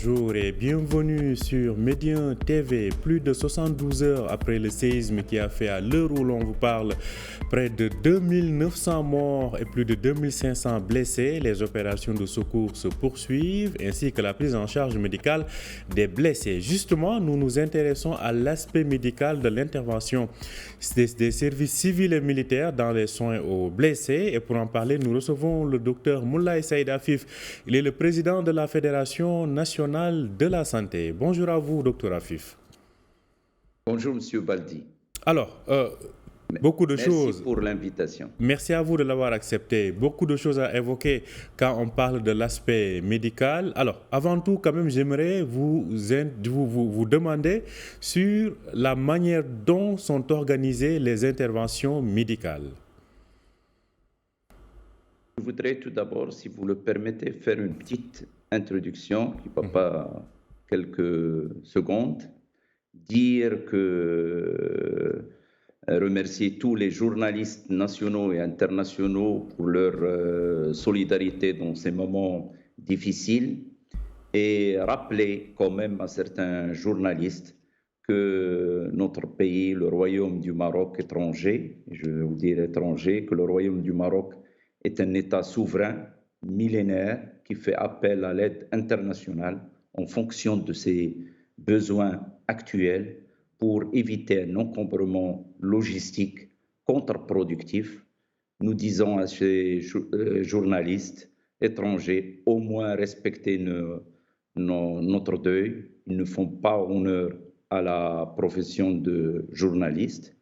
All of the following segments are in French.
bonjour et bienvenue sur Médien TV. Plus de 72 heures après le séisme qui a fait à l'heure où l'on vous parle près de 2900 morts et plus de 2500 blessés, les opérations de secours se poursuivent ainsi que la prise en charge médicale des blessés. Justement, nous nous intéressons à l'aspect médical de l'intervention des services civils et militaires dans les soins aux blessés. Et pour en parler, nous recevons le docteur Moulay Saïd Afif. Il est le président de la Fédération nationale de la santé. Bonjour à vous, docteur Afif. Bonjour, monsieur Baldi. Alors, beaucoup de choses. Merci pour l'invitation. Merci à vous de l'avoir accepté. Beaucoup de choses à évoquer quand on parle de l'aspect médical. Alors, avant tout, quand même, j'aimerais vous demander sur la manière dont sont organisées les interventions médicales. Je voudrais tout d'abord, si vous le permettez, faire une petite introduction qui ne va pas quelques secondes. Dire que remercier tous les journalistes nationaux et internationaux pour leur solidarité dans ces moments difficiles et rappeler quand même à certains journalistes que notre pays, le Royaume du Maroc étranger, je vais vous dire étranger, que le Royaume du Maroc est un État souverain, millénaire, qui fait appel à l'aide internationale en fonction de ses besoins actuels pour éviter un encombrement logistique contre-productif. Nous disons à ces journalistes étrangers, au moins respectez notre deuil. Ils ne font pas honneur à la profession de journaliste.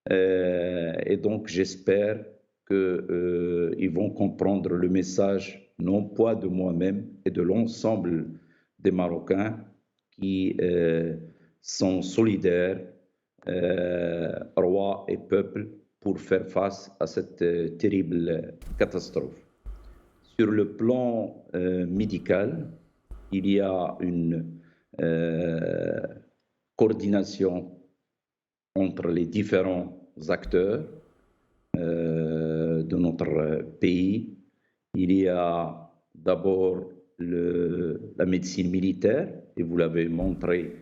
Et donc, j'espère qu'ils vont comprendre le message, non pas de moi-même et de l'ensemble des Marocains qui sont solidaires, rois et peuples, pour faire face à cette terrible catastrophe. Sur le plan médical, il y a une coordination entre les différents acteurs de notre pays. Il y a d'abord la médecine militaire, et vous l'avez montré,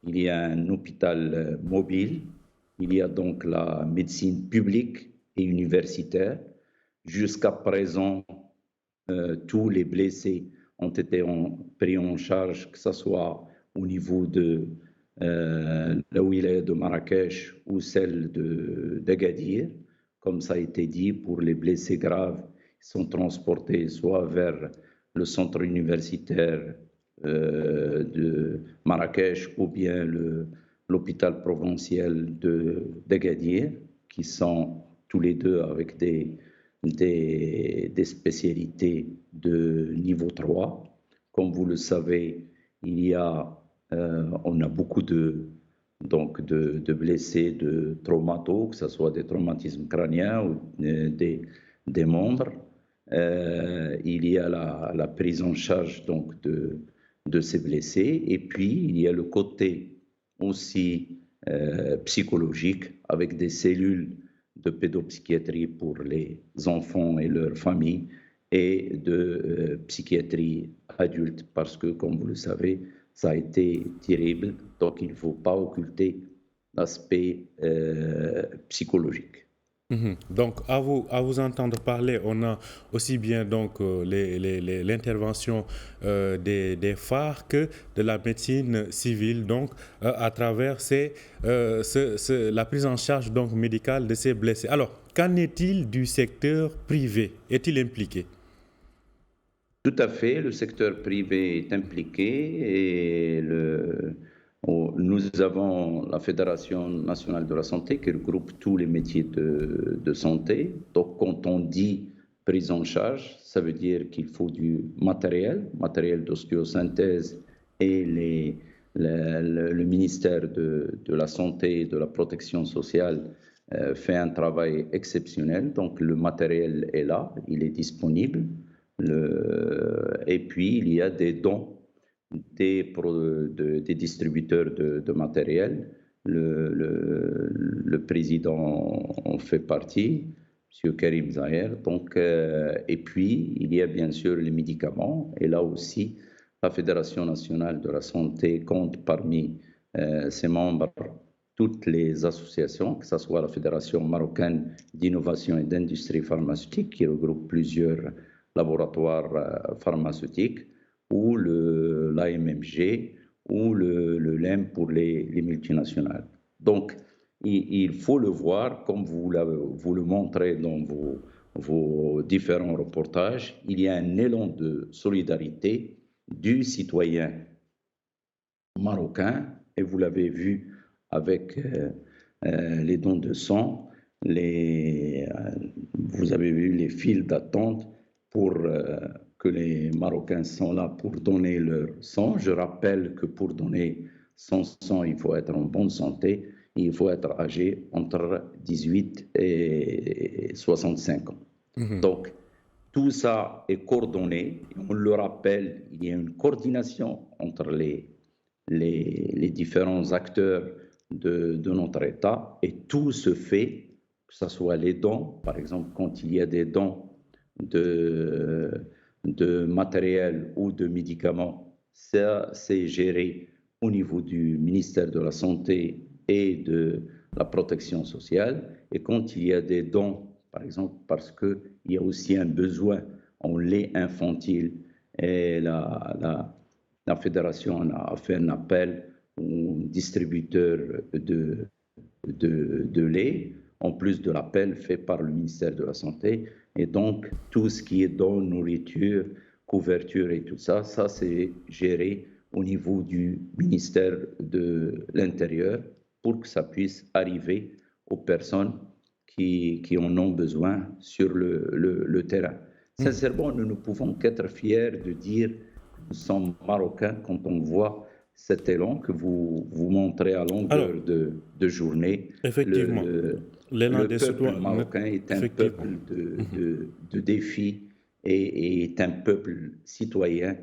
il y a un hôpital mobile, il y a donc la médecine publique et universitaire. Jusqu'à présent, tous les blessés ont été pris en charge, que ce soit au niveau de la wilaya de Marrakech ou celle d'Agadir. Comme ça a été dit, pour les blessés graves, ils sont transportés soit vers le centre universitaire de Marrakech ou bien l'hôpital provincial d'Agadir, qui sont tous les deux avec des spécialités de niveau 3. Comme vous le savez, on a beaucoup de blessés de traumato, que ce soit des traumatismes crâniens ou des membres. Il y a la prise en charge donc de ces blessés, et puis il y a le côté aussi psychologique avec des cellules de pédopsychiatrie pour les enfants et leurs familles et de psychiatrie adulte, parce que comme vous le savez, ça a été terrible, donc il ne faut pas occulter l'aspect psychologique. Donc, à vous entendre parler, on a aussi bien donc l'intervention des phares que de la médecine civile, donc à travers la prise en charge donc médicale de ces blessés. Alors, qu'en est-il du secteur privé? Est-il impliqué? Tout à fait, le secteur privé est impliqué et nous avons la Fédération nationale de la santé qui regroupe tous les métiers de santé. Donc, quand on dit prise en charge, ça veut dire qu'il faut du matériel d'ostéosynthèse, et le ministère de la Santé et de la Protection sociale fait un travail exceptionnel. Donc, le matériel est là, il est disponible. Et puis, il y a des dons des distributeurs de matériel. Le président en fait partie, M. Karim Zahir. Donc, et puis, il y a bien sûr les médicaments. Et là aussi, La Fédération nationale de la santé compte parmi ses membres toutes les associations, que ce soit la Fédération marocaine d'innovation et d'industrie pharmaceutique, qui regroupe plusieurs laboratoires pharmaceutiques, ou l'AMMG, ou le LEM pour les multinationales. Donc, il faut le voir, comme vous le montrez dans vos différents reportages, il y a un élan de solidarité du citoyen marocain, et vous l'avez vu avec les dons de sang, vous avez vu les files d'attente pour que les Marocains sont là pour donner leur sang. Je rappelle que pour donner son sang, il faut être en bonne santé, il faut être âgé entre 18 et 65 ans. Donc, tout ça est coordonné. On le rappelle, il y a une coordination entre les différents acteurs de notre État, et tout se fait, que ce soit les dons, par exemple, quand il y a des dons de matériel ou de médicaments, ça c'est géré au niveau du ministère de la Santé et de la Protection sociale. Et quand il y a des dons, par exemple, parce qu'il y a aussi un besoin en lait infantile, et la Fédération a fait un appel aux distributeurs de lait, en plus de l'appel fait par le ministère de la Santé. Et donc, tout ce qui est dons, nourriture, couverture et tout ça, ça c'est géré au niveau du ministère de l'Intérieur pour que ça puisse arriver aux personnes qui en ont besoin sur le terrain. Sincèrement, nous ne pouvons qu'être fiers de dire que nous sommes Marocains quand on voit cet élan que vous montrez à longueur de journée. Effectivement, l'élan Le des peuple citoyens marocain est un peuple de défis et est un peuple citoyen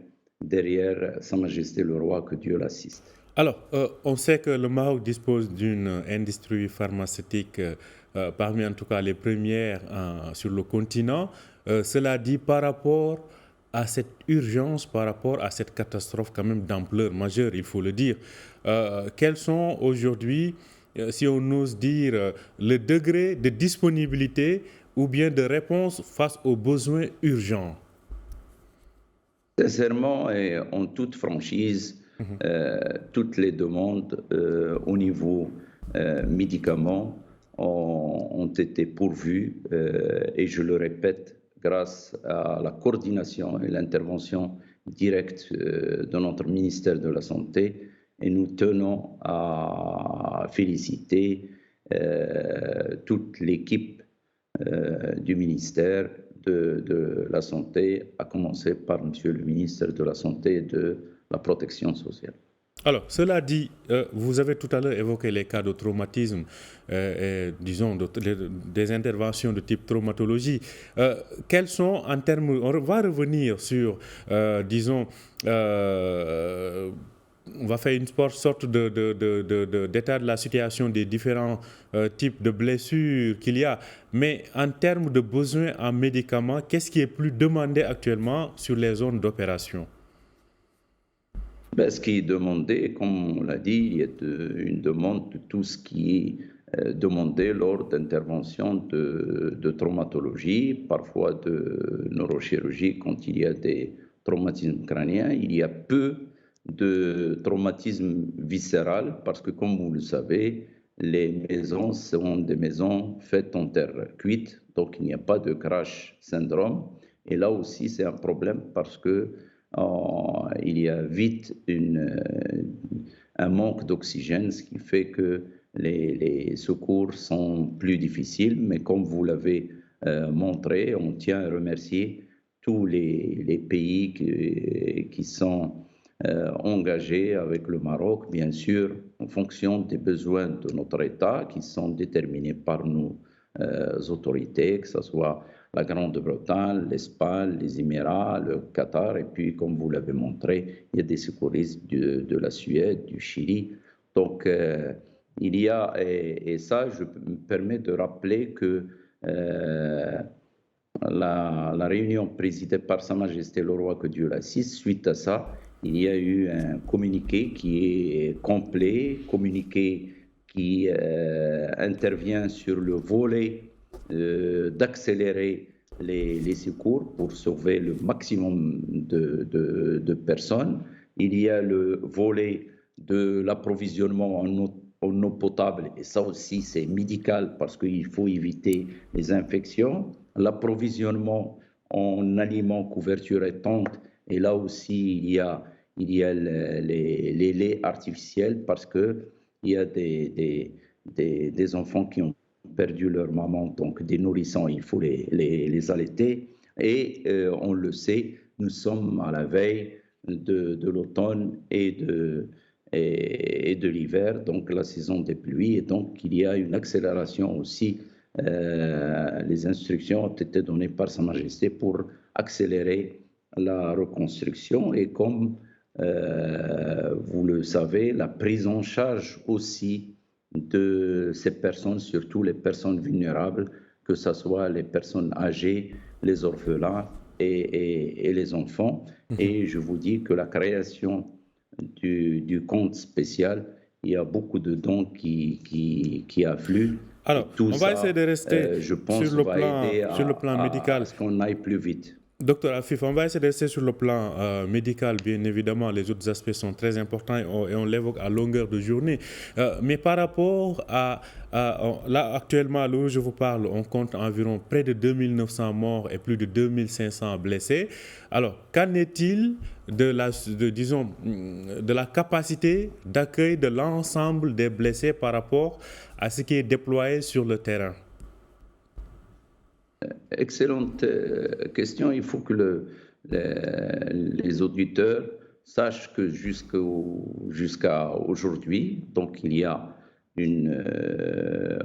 derrière Sa Majesté le Roi, que Dieu l'assiste. Alors, on sait que le Maroc dispose d'une industrie pharmaceutique parmi en tout cas les premières sur le continent. Cela dit, par rapport à cette urgence, par rapport à cette catastrophe quand même d'ampleur majeure, il faut le dire, quels sont aujourd'hui, si on ose dire, le degré de disponibilité ou bien de réponse face aux besoins urgents? Sincèrement et en toute franchise, toutes les demandes au niveau médicaments ont été pourvues, et je le répète, grâce à la coordination et l'intervention directe de notre ministère de la Santé, et nous tenons à féliciter toute l'équipe du ministère de la Santé, à commencer par Monsieur le ministre de la Santé et de la Protection sociale. Alors, cela dit, vous avez tout à l'heure évoqué les cas de traumatisme, disons des interventions de type traumatologie. Quels sont en termes, on va revenir sur, disons, on va faire une sorte d'état de la situation des différents types de blessures qu'il y a. Mais en termes de besoins en médicaments, qu'est-ce qui est plus demandé actuellement sur les zones d'opération? Ce qui est demandé, comme on l'a dit, il y a une demande de tout ce qui est demandé lors d'interventions de traumatologie, parfois de neurochirurgie quand il y a des traumatismes crâniens. Il y a peu de traumatisme viscéral parce que, comme vous le savez, les maisons sont des maisons faites en terre cuite, donc il n'y a pas de crash syndrome. Et là aussi, c'est un problème parce que il y a vite un manque d'oxygène, ce qui fait que les secours sont plus difficiles. Mais comme vous l'avez montré, on tient à remercier tous les pays qui sont engagés avec le Maroc, bien sûr, en fonction des besoins de notre État, qui sont déterminés par nos autorités, que ce soit la Grande-Bretagne, l'Espagne, les Émirats, le Qatar, et puis, comme vous l'avez montré, il y a des secouristes de la Suède, du Chili. Donc, il y a, et ça, je me permets de rappeler que la réunion présidée par Sa Majesté le Roi, que Dieu l'assiste, suite à ça, il y a eu un communiqué qui est complet, communiqué qui intervient sur le volet d'accélérer les secours pour sauver le maximum de personnes. Il y a le volet de l'approvisionnement en eau potable, et ça aussi c'est médical parce qu'il faut éviter les infections. L'approvisionnement en aliments, couverture étanche, et là aussi il y a les laits artificiels parce qu'il y a des enfants qui ont perdu leur maman, donc des nourrissons, il faut les allaiter. Et on le sait, nous sommes à la veille de l'automne et de l'hiver, donc la saison des pluies, et donc il y a une accélération aussi. Les instructions ont été données par Sa Majesté pour accélérer la reconstruction, et comme vous le savez, la prise en charge aussi de ces personnes, surtout les personnes vulnérables, que ce soit les personnes âgées, les orphelins et les enfants. Et je vous dis que la création du compte spécial, il y a beaucoup de dons qui affluent. Alors, Tout on va essayer de rester je pense, sur le va aider plan médical. à ce qu'on aille plus vite. Docteur Afif, on va essayer de rester sur le plan médical, bien évidemment, les autres aspects sont très importants et on l'évoque à longueur de journée. Mais par rapport là, actuellement, à l'heure où je vous parle, on compte environ près de 2900 morts et plus de 2500 blessés. Alors, qu'en est-il de la capacité d'accueil de l'ensemble des blessés par rapport à ce qui est déployé sur le terrain? Excellente question. Il faut que les auditeurs sachent que jusqu'à aujourd'hui, donc il y a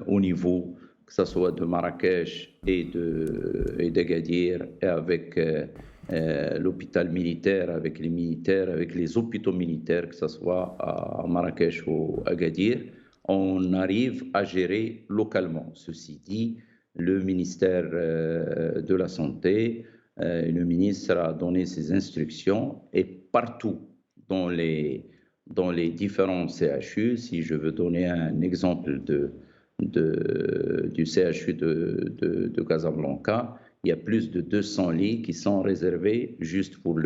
au niveau, que ce soit de Marrakech et d'Agadir, et avec l'hôpital militaire, avec les militaires, avec les hôpitaux militaires, que ce soit à Marrakech ou Agadir, on arrive à gérer localement. Ceci dit, le ministère de la Santé, le ministre a donné ses instructions, et partout dans les différents CHU, si je veux donner un exemple du CHU de Casablanca, il y a plus de 200 lits qui sont réservés juste pour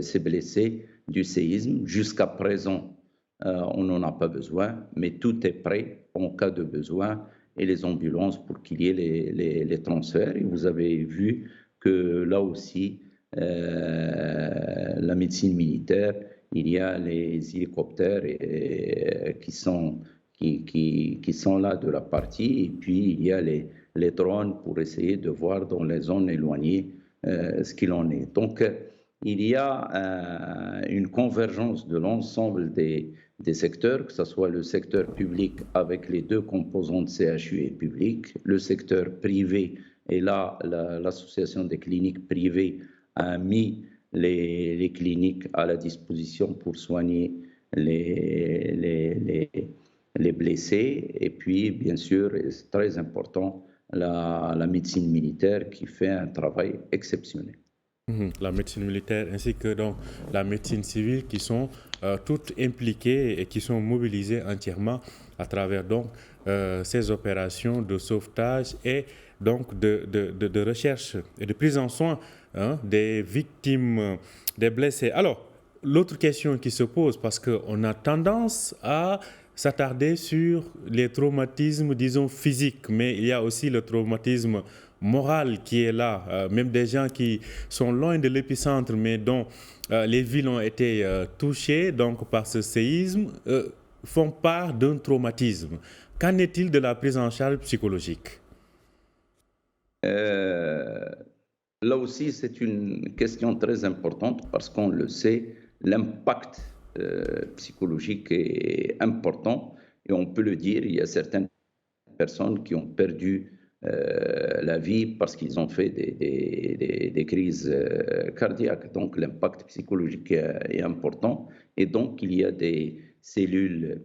ces blessés du séisme. Jusqu'à présent, on n'en a pas besoin, mais tout est prêt en cas de besoin, et les ambulances pour qu'il y ait les transferts. Et vous avez vu que là aussi, la médecine militaire, il y a les hélicoptères qui sont là de la partie, et puis il y a les drones pour essayer de voir dans les zones éloignées ce qu'il en est. Donc, il y a une convergence de l'ensemble des secteurs, que ce soit le secteur public avec les deux composantes CHU et public, le secteur privé, et là, l'association des cliniques privées a mis les cliniques à la disposition pour soigner les blessés, et puis, bien sûr, c'est très important, la médecine militaire qui fait un travail exceptionnel. La médecine militaire ainsi que donc la médecine civile qui sont toutes impliquées et qui sont mobilisées entièrement à travers donc ces opérations de sauvetage et donc de recherche et de prise en soin des victimes, des blessés. Alors, l'autre question qui se pose, parce qu'on a tendance à s'attarder sur les traumatismes, disons, physiques, mais il y a aussi le traumatisme moral qui est là, même des gens qui sont loin de l'épicentre, mais dont les villes ont été touchées donc, par ce séisme, font part d'un traumatisme. Qu'en est-il de la prise en charge psychologique? Là aussi, c'est une question très importante parce qu'on le sait, l'impact psychologique est important, et on peut le dire, il y a certaines personnes qui ont perdu la vie parce qu'ils ont fait des crises cardiaques. Donc l'impact psychologique est important, et donc il y a des cellules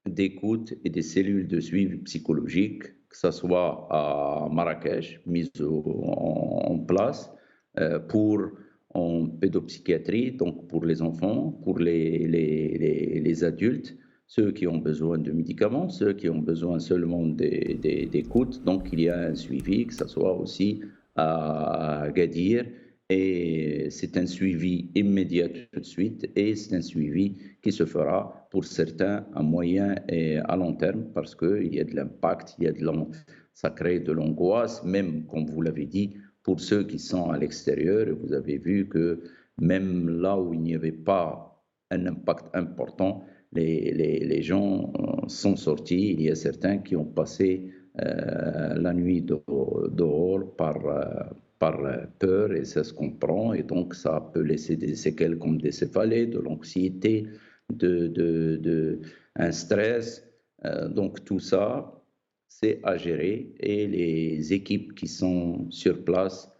d'écoute et des cellules de suivi psychologique, que ce soit à Marrakech, mises en place pour en pédopsychiatrie, donc pour les enfants, pour les adultes, ceux qui ont besoin de médicaments, ceux qui ont besoin seulement d'écoute. Donc il y a un suivi, que ce soit aussi à Agadir, et c'est un suivi immédiat tout de suite, et c'est un suivi qui se fera pour certains à moyen et à long terme, parce qu'il y a de l'impact, ça crée de l'angoisse, même comme vous l'avez dit, pour ceux qui sont à l'extérieur. Vous avez vu que même là où il n'y avait pas un impact important, les gens sont sortis. Il y a certains qui ont passé la nuit dehors par peur, et ça se comprend, et donc ça peut laisser des séquelles comme des céphalées, de l'anxiété, un stress. Donc tout ça, c'est à gérer, et les équipes qui sont sur place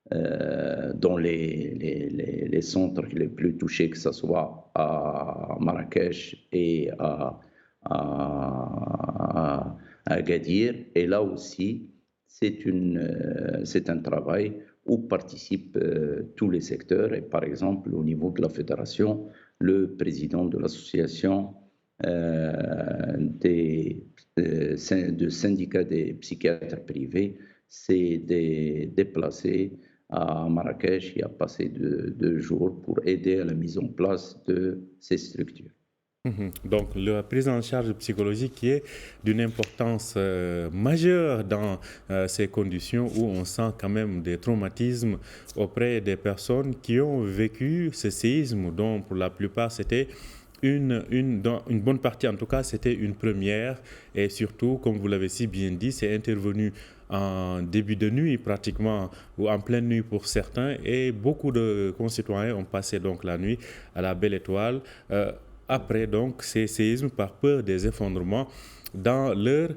dans les centres les plus touchés, que ce soit à Marrakech et à Agadir. Et là aussi, c'est un travail où participent tous les secteurs. Et par exemple, au niveau de la fédération, le président de l'association de syndicats des psychiatres privés s'est déplacé à Marrakech et a passé 2 jours pour aider à la mise en place de ces structures. Donc la prise en charge psychologique qui est d'une importance majeure dans ces conditions où on sent quand même des traumatismes auprès des personnes qui ont vécu ce séisme, dont pour la plupart c'était dans une bonne partie en tout cas, c'était une première, et surtout, comme vous l'avez si bien dit, c'est intervenu en début de nuit pratiquement, ou en pleine nuit pour certains, et beaucoup de concitoyens ont passé donc la nuit à la Belle Étoile après donc ces séismes par peur des effondrements dans leur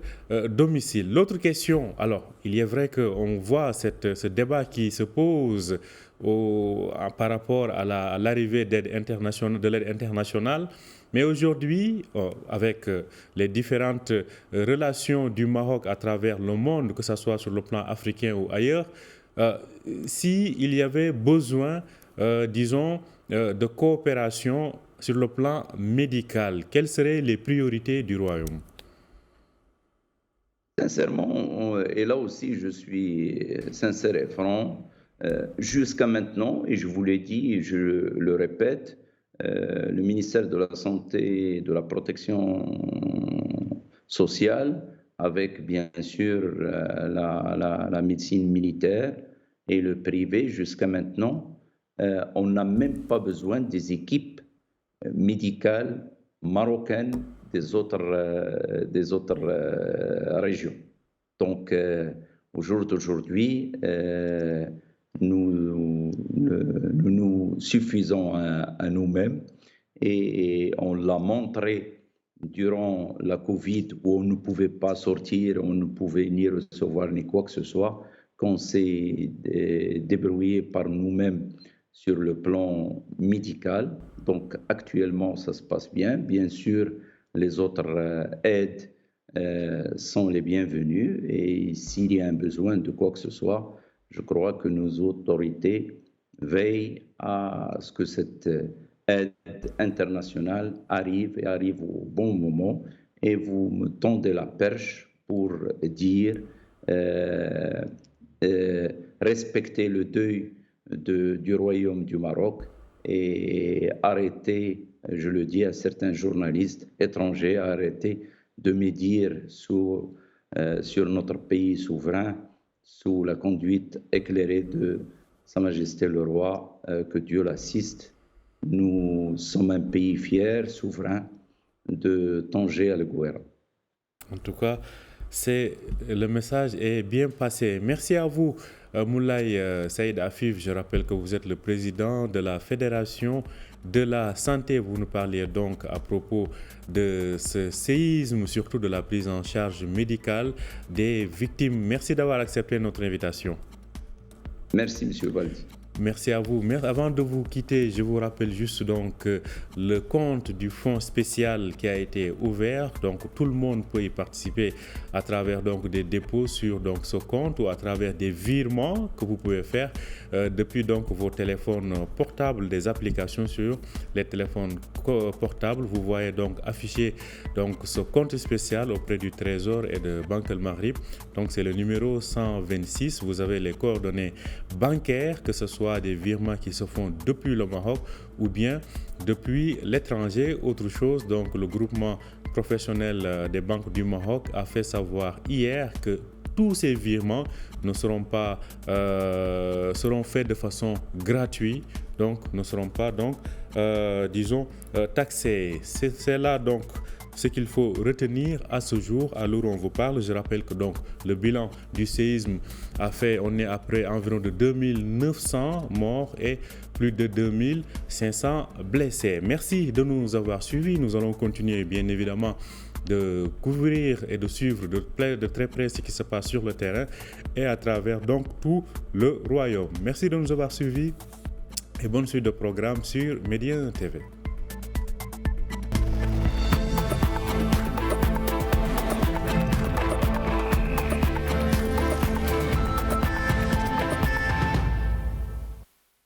domicile. L'autre question, alors il est vrai qu'on voit ce débat qui se pose par rapport à l'arrivée de l'aide internationale, mais aujourd'hui, avec les différentes relations du Maroc à travers le monde, que ce soit sur le plan africain ou ailleurs, s'il y avait besoin, disons, de coopération sur le plan médical, quelles seraient les priorités du Royaume? Sincèrement, et là aussi je suis sincère et franc, jusqu'à maintenant, et je vous l'ai dit et je le répète, le ministère de la Santé et de la Protection sociale, avec bien sûr la médecine militaire et le privé, jusqu'à maintenant, on n'a même pas besoin des équipes médicales marocaines des autres régions. Donc, au jour d'aujourd'hui, nous suffisons à nous-mêmes, et on l'a montré durant la Covid, où on ne pouvait pas sortir, on ne pouvait ni recevoir ni quoi que ce soit, qu'on s'est débrouillé par nous-mêmes sur le plan médical. Donc actuellement, ça se passe bien. Bien sûr, les autres aides sont les bienvenues, et s'il y a un besoin de quoi que ce soit, je crois que nos autorités veillent à ce que cette aide internationale arrive, et arrive au bon moment. Et vous me tendez la perche pour dire respecter le deuil du Royaume du Maroc, et arrêter, je le dis à certains journalistes étrangers, arrêter de médire sur notre pays souverain sous la conduite éclairée de Sa Majesté le Roi, que Dieu l'assiste. Nous sommes un pays fier, souverain, de Tanger à Guéra. En tout cas, le message est bien passé. Merci à vous, Moulay Saïd Afif. Je rappelle que vous êtes le président de la Fédération de la Santé. Vous nous parliez donc à propos de ce séisme, surtout de la prise en charge médicale des victimes. Merci d'avoir accepté notre invitation. Merci, M. Baldi. Merci à vous. Avant de vous quitter, je vous rappelle juste donc le compte du fonds spécial qui a été ouvert. Donc tout le monde peut y participer à travers donc des dépôts sur donc ce compte ou à travers des virements que vous pouvez faire depuis donc vos téléphones portables, des applications sur les téléphones portables. Vous voyez donc afficher donc ce compte spécial auprès du Trésor et de Banque El Maghrib. Donc c'est le numéro 126. Vous avez les coordonnées bancaires, que ce soit des virements qui se font depuis le Maroc ou bien depuis l'étranger. Autre chose, donc le groupement professionnel des banques du Maroc a fait savoir hier que tous ces virements ne seront pas seront faits de façon gratuite, donc ne seront pas donc taxés. C'est là donc ce qu'il faut retenir à ce jour, à l'heure où on vous parle. Je rappelle que donc le bilan du séisme on est après environ de 2900 morts et plus de 2500 blessés. Merci de nous avoir suivis. Nous allons continuer bien évidemment de couvrir et de suivre de très près ce qui se passe sur le terrain et à travers donc tout le royaume. Merci de nous avoir suivis et bonne suite de programme sur Médien TV.